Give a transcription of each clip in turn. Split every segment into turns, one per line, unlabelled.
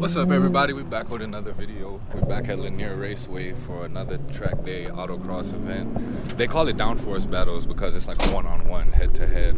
What's up, everybody? We're back with another video. We're back at Lanier Raceway for another track day autocross event. They call it downforce battles because it's like one-on-one, head-to-head,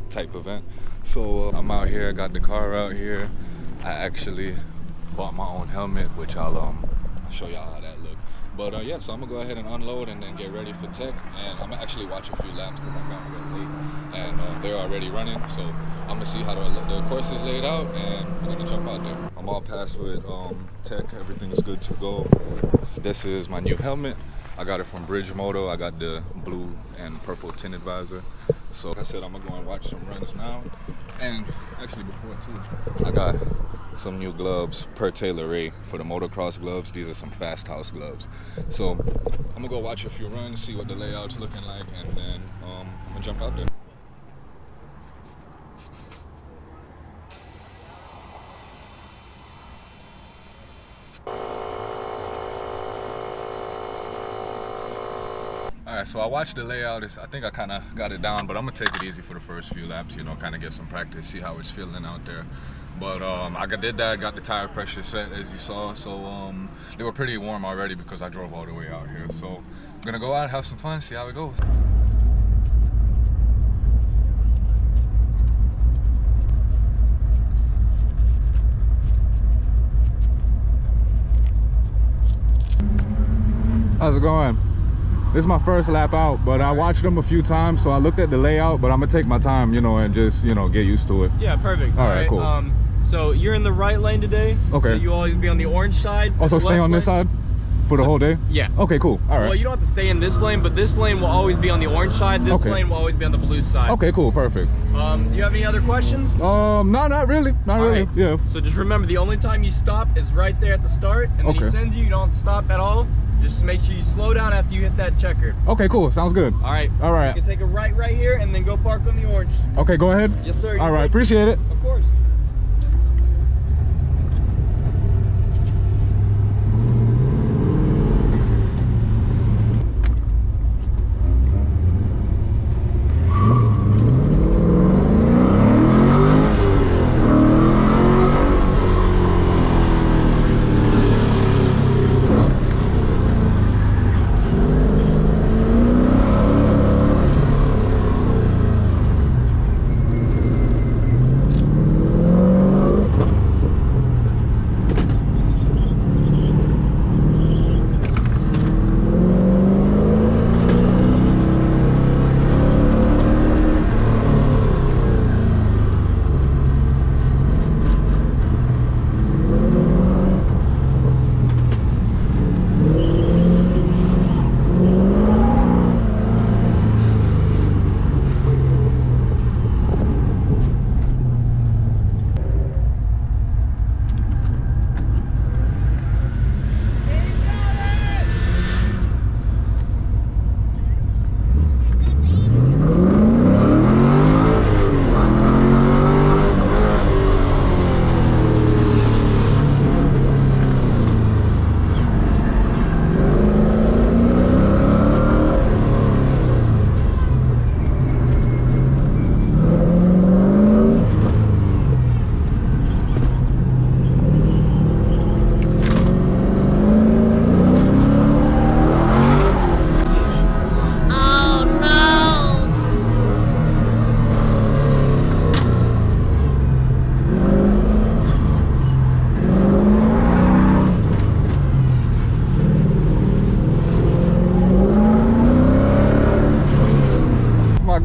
type event. So I'm out here, got the car out here. I actually bought my own helmet, which I'll show y'all how that looks. But yeah, so I'm gonna go ahead and unload and then get ready for tech. And I'm gonna actually watch a few laps because I got a little late and they're already running. So I'm gonna see how the course is laid out and I'm gonna jump out there. I'm all passed with tech, everything is good to go. This is my new helmet. I got it from Bridge Moto. I got the blue and purple tinted visor. So like I said, I'm gonna go and watch some runs now. And actually before too, I got some new gloves per Taylor Ray for the motocross gloves. These are some fast house gloves. So I'm gonna go watch a few runs, see what the layout's looking like, and then I'm gonna jump out there. Alright, so I watched the layout. I think I kind of got it down, but I'm gonna take it easy for the first few laps, kind of get some practice, see how it's feeling out there. But I did that, got the tire pressure set as you saw, so they were pretty warm already because I drove all the way out here. So I'm gonna go out, have some fun, see how it goes. How's it going? This is my first lap out, but I watched them a few times, so I looked at the layout, but I'm gonna take my time, and just, get used to it.
Yeah, perfect.
All right, cool.
So you're in the right lane today.
Okay.
You always be on the orange side.
Also stay on this side for the whole day?
Yeah.
Okay, cool. All right.
Well, you don't have to stay in this lane, but this lane will always be on the orange side. This lane will always be on the blue side.
Okay, cool, perfect.
Do you have any other questions?
No, not really. Not really.
Right.
Yeah.
So just remember, the only time you stop is right there at the start, and then he sends you. You don't have to stop at all. Just make sure you slow down after you hit that checker.
Okay, cool. Sounds good.
All right.
All right.
You can take a right here and then go park on the orange.
Okay, go ahead.
Yes, sir.
All right. Appreciate it.
Of course.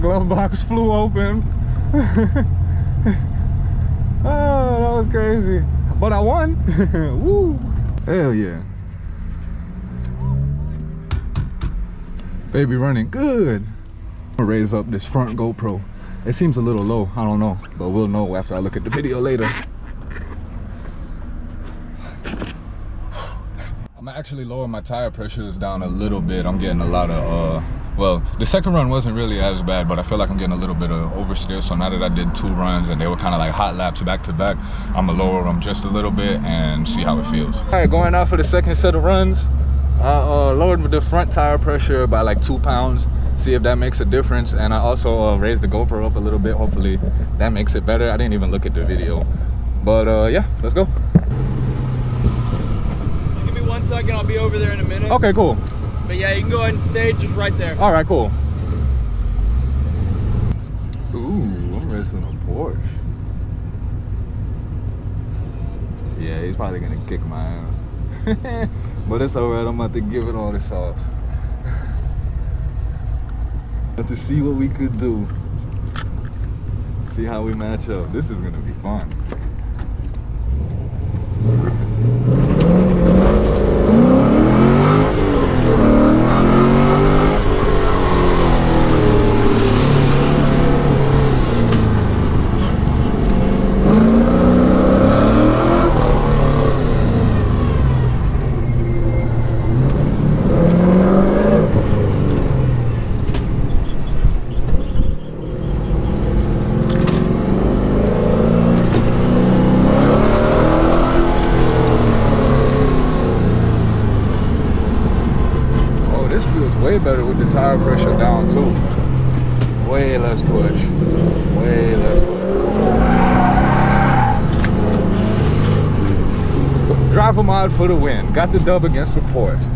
Glove box flew open. Oh, that was crazy. But I won. Woo. Hell yeah. Baby running good. I'm gonna raise up this front GoPro. It seems a little low, I don't know, but we'll know after I look at the video later. I'm actually lowering my tire pressures down a little bit. I'm getting a lot of well, the second run wasn't really as bad, but I feel like I'm getting a little bit of oversteer. So now that I did 2 runs and they were kind of like hot laps back to back, I'm gonna lower them just a little bit and see how it feels. All right, going out for the second set of runs. I lowered the front tire pressure by like 2 pounds, see if that makes a difference. And I also raised the GoPro up a little bit. Hopefully that makes it better. I didn't even look at the video, But yeah, let's go.
Give me 1 second, I'll be over there in a minute.
Okay, cool.
But yeah, you can go ahead and stay just right there.
All right, cool. Ooh, I'm racing a Porsche. Yeah, he's probably gonna kick my ass. But it's alright, I'm about to give it all the sauce. But to see what we could do. See how we match up. This is gonna be fun. Way better with the tire pressure down too. Way less push. Way less push. Driver mod for the win. Got the dub against the Porsche.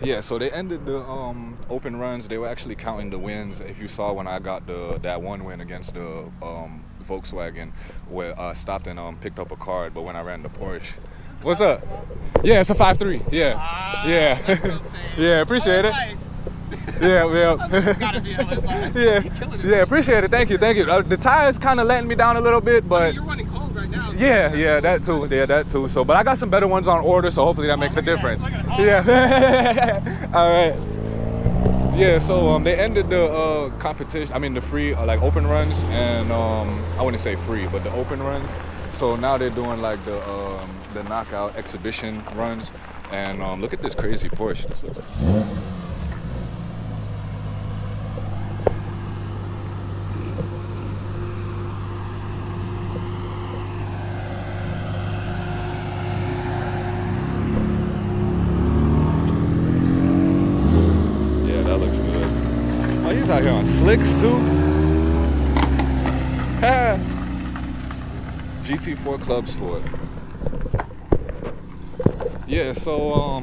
Yeah, so they ended the open runs. They were actually counting the wins. If you saw when I got that one win against the Volkswagen, where I stopped and picked up a card, but when I ran the Porsche. What's up? Yeah, it's a 5.3. Yeah. Yeah. Yeah, appreciate it. Yeah, yeah, appreciate it. Thank you. The tires kind of letting me down a little bit, but
you're running cold right now.
Yeah, that too. Yeah, that too. So, but I got some better ones on order, so hopefully that makes a difference. Yeah. All right. Yeah. So they ended the competition. I mean, the free like open runs, and I wouldn't say free, but the open runs. So now they're doing like the knockout exhibition runs, and look at this crazy Porsche. He's out here on slicks too. GT4 Club Sport. Yeah, so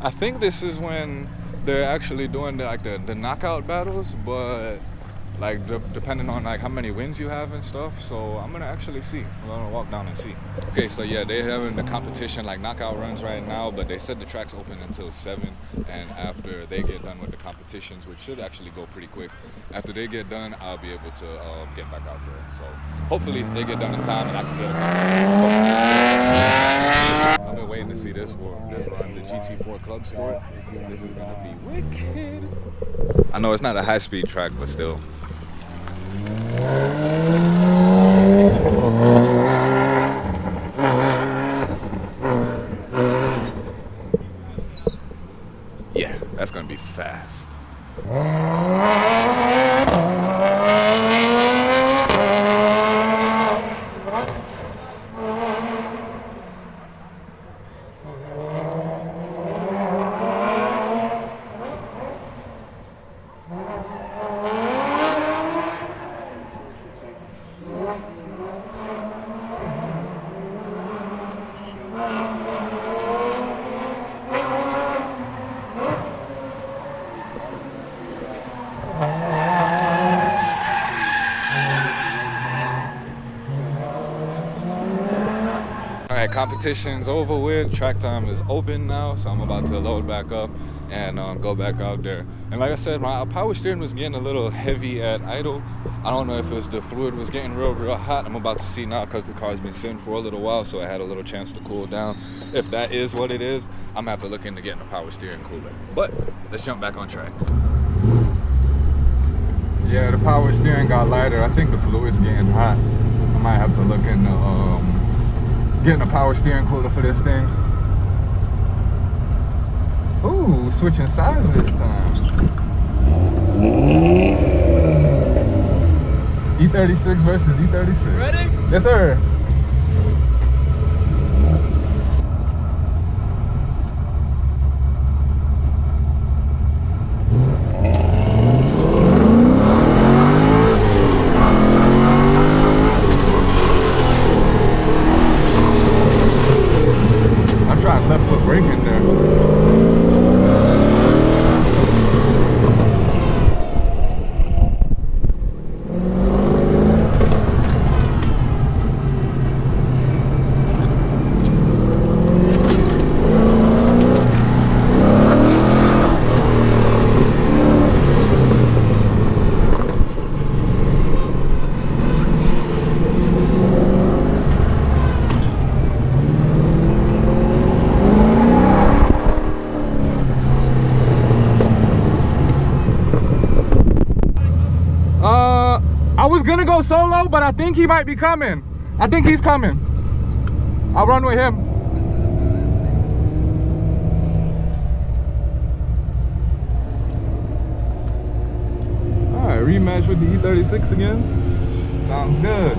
I think this is when they're actually doing the knockout battles, but like depending on like how many wins you have and stuff. So I'm gonna actually see. I'm gonna walk down and see. Okay, so yeah, they're having the competition like knockout runs right now, but they said the track's open until 7, and after they get done with the competitions, which should actually go pretty quick, after they get done, I'll be able to get back out there. So hopefully they get done in time and I can get a I've been waiting to see this run, the GT4 Club Sport. This is gonna be wicked. I know it's not a high-speed track, but still. Yeah, that's gonna be fast. competition's over with. Track time is open now, so I'm about to load back up and go back out there. And like I said, my power steering was getting a little heavy at idle. I don't know if it was the fluid was getting real hot. I'm about to see now because the car's been sitting for a little while, so I had a little chance to cool down. If that is what it is, I'm gonna have to look into getting a power steering cooler. But let's jump back on track. Yeah, the power steering got lighter. I think the fluid's getting hot. I might have to look into getting a power steering cooler for this thing. Ooh, switching sides this time. E36 versus E36.
Ready?
Yes, sir. I tried left foot braking there. I was gonna go solo, but I think he might be coming. I think he's coming. I'll run with him. All right, rematch with the E36 again. Sounds good.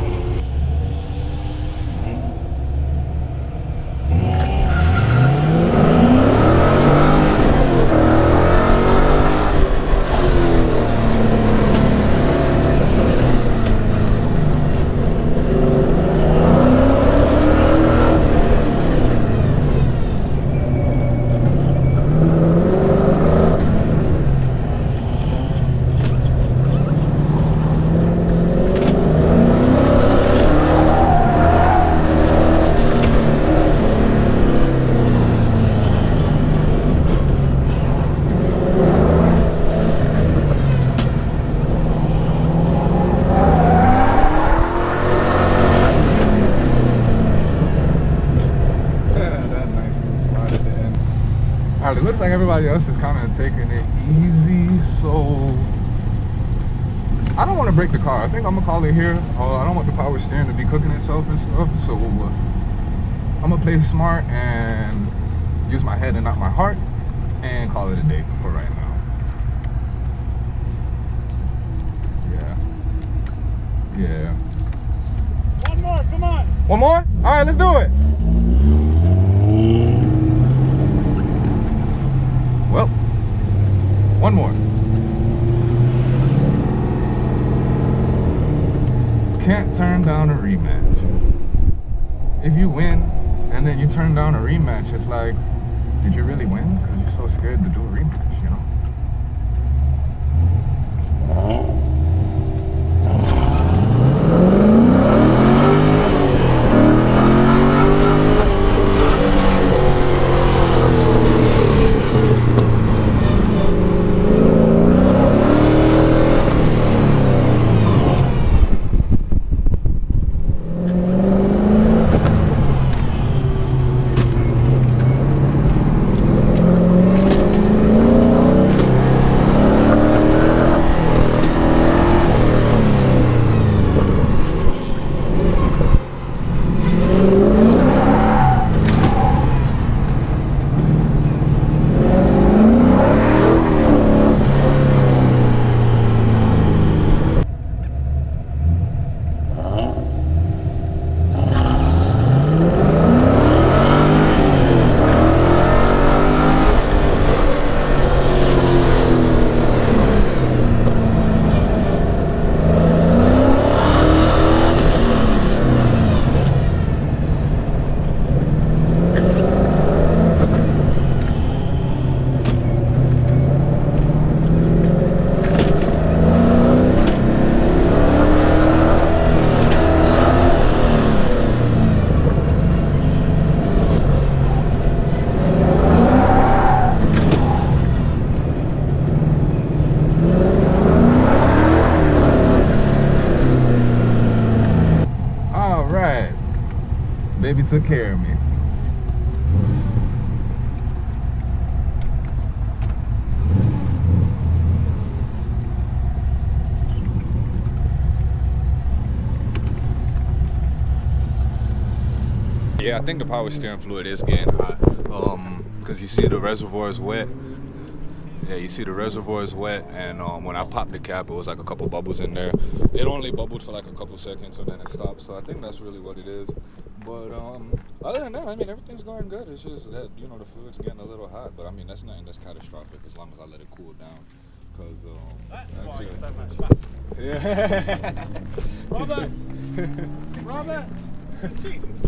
Alright, it looks like everybody else is kind of taking it easy, so I don't want to break the car. I think I'm gonna call it here. I don't want the power steering to be cooking itself and stuff, so I'm gonna play smart and use my head and not my heart and call it a day for right now. Yeah.
One more, come on.
One more? All right, let's do it. Well, one more. Can't turn down a rematch. If you win and then you turn down a rematch, it's like, did you really win? Because you're so scared to do a rematch, you know? baby took care of me. Yeah, I think the power steering fluid is getting hot. Cause you see the reservoir is wet. Yeah, you see the reservoir is wet, and when I popped the cap, it was like a couple bubbles in there. It only bubbled for like a couple seconds, so then it stopped. So I think that's really what it is. But other than that, I mean, everything's going good. It's just that, you know, the fluid's getting a little hot. But I mean, that's nothing that's catastrophic as long as I let it cool down. Cause
that's why it's so much faster.
Yeah.
Robert, cheating.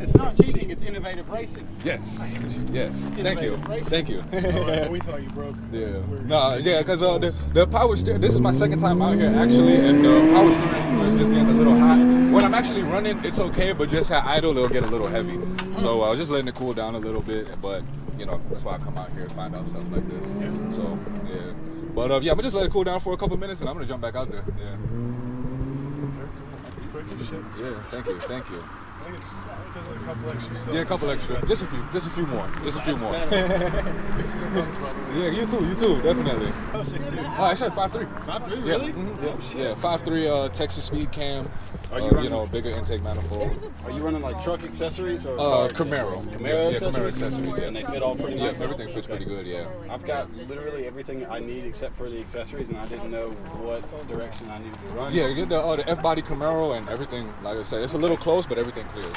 It's not cheating. It's innovative racing.
Yes. Yes. Thank you. Thank you.
Oh, we thought you broke.
Yeah. No. Yeah. Cause the power steering. This is my second time out here actually, and the power steering fluid is just getting a little hot. When I'm actually running, it's okay, but just at idle, it'll get a little heavy. So I was just letting it cool down a little bit, but you know, that's why I come out here and find out stuff like this. Yeah. So yeah. But yeah, I'm gonna just let it cool down for a couple minutes, and I'm gonna jump back out there. Yeah. Yeah. Thank you. Thank you.
I think it's because of a couple extra stuff.
Yeah, a couple extra. Just a few more. Yeah, you too, definitely.
Oh, 6'2".
Oh, I said 5'3".
5'3", really?
Yeah, yeah, 5'3", Texas speed cam.
Are you running,
you know, bigger intake manifold.
Are you running like truck accessories or
Camaro?
Camaro
Yeah, Camaro accessories. Yeah.
And they fit all pretty nice.
Yeah, everything fits pretty good. Yeah.
I've got literally everything I need except for the accessories, and I didn't know what direction I needed to run.
Yeah, you get the F-body Camaro and everything. Like I said, it's a little close, but everything clears.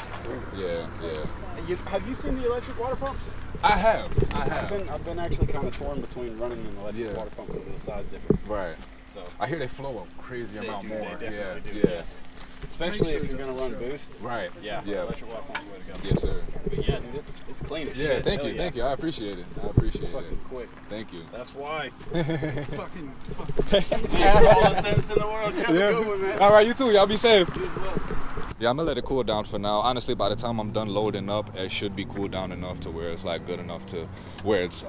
Yeah, yeah.
Have you seen the electric water pumps?
I have.
I've been actually kind of torn between running an electric water pump because of the size difference.
Right.
So
I hear they flow a crazy amount more.
They definitely
do.
Yes. Especially if you're going to run boost.
Right.
Yeah. Electric water pump's the way to go.
Yes, sir.
But yeah, dude, it's clean as shit.
Thank you. I appreciate it. It's
fucking quick.
Thank you.
That's why. fucking. All the sense in the world. Have a good one, man.
All right, you too. Y'all be safe.
You as well.
Yeah, I'm gonna let it cool down for now. Honestly, by the time I'm done loading up, it should be cooled down enough to where it's like good enough to where it's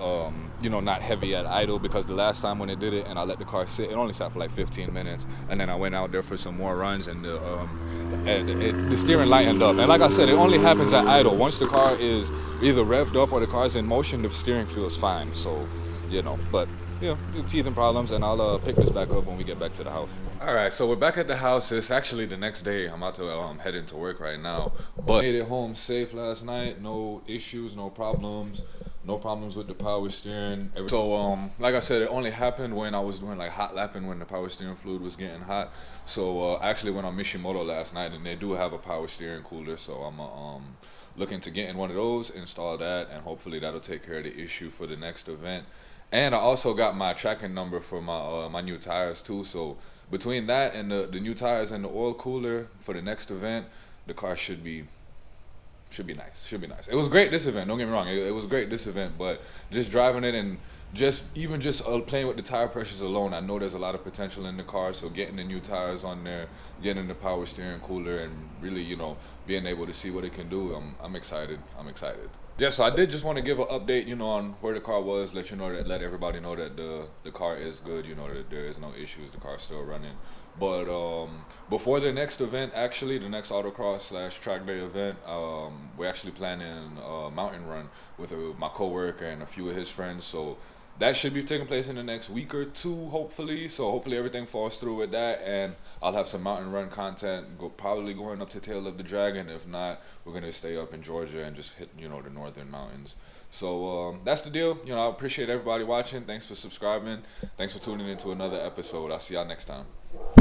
you know, not heavy at idle, because the last time when it did it and I let the car sit, it only sat for like 15 minutes, and then I went out there for some more runs, and the steering lightened up. And like I said, it only happens at idle. Once the car is either revved up or the car's in motion, the steering feels fine. So, you know, but you know, teething problems, and I'll pick this back up when we get back to the house. All right, so we're back at the house. It's actually the next day. I'm about to head into work right now, but made it home safe last night. No issues, no problems with the power steering. So like I said, it only happened when I was doing like hot lapping, when the power steering fluid was getting hot. So I actually went on Mishimoto last night, and they do have a power steering cooler, so I'm looking to get in one of those, install that, and hopefully that'll take care of the issue for the next event. And I also got my tracking number for my my new tires too. So between that and the new tires and the oil cooler for the next event, the car should be nice. It was great this event. Don't get me wrong. It was great this event, but just driving it and just playing with the tire pressures alone, I know there's a lot of potential in the car. So getting the new tires on there, getting the power steering cooler, and really, you know, being able to see what it can do, I'm excited. Yeah, so I did just want to give an update, you know, on where the car was, let everybody know that the car is good, you know, that there is no issues, the car's still running. But before the next event, actually, the next Autocross / track day event, we're actually planning a mountain run with my coworker and a few of his friends. So that should be taking place in the next week or two, hopefully. So hopefully everything falls through with that, and I'll have some mountain run content, probably going up to Tail of the Dragon. If not, we're gonna stay up in Georgia and just hit, you know, the northern mountains. So that's the deal. You know, I appreciate everybody watching. Thanks for subscribing. Thanks for tuning into another episode. I'll see y'all next time.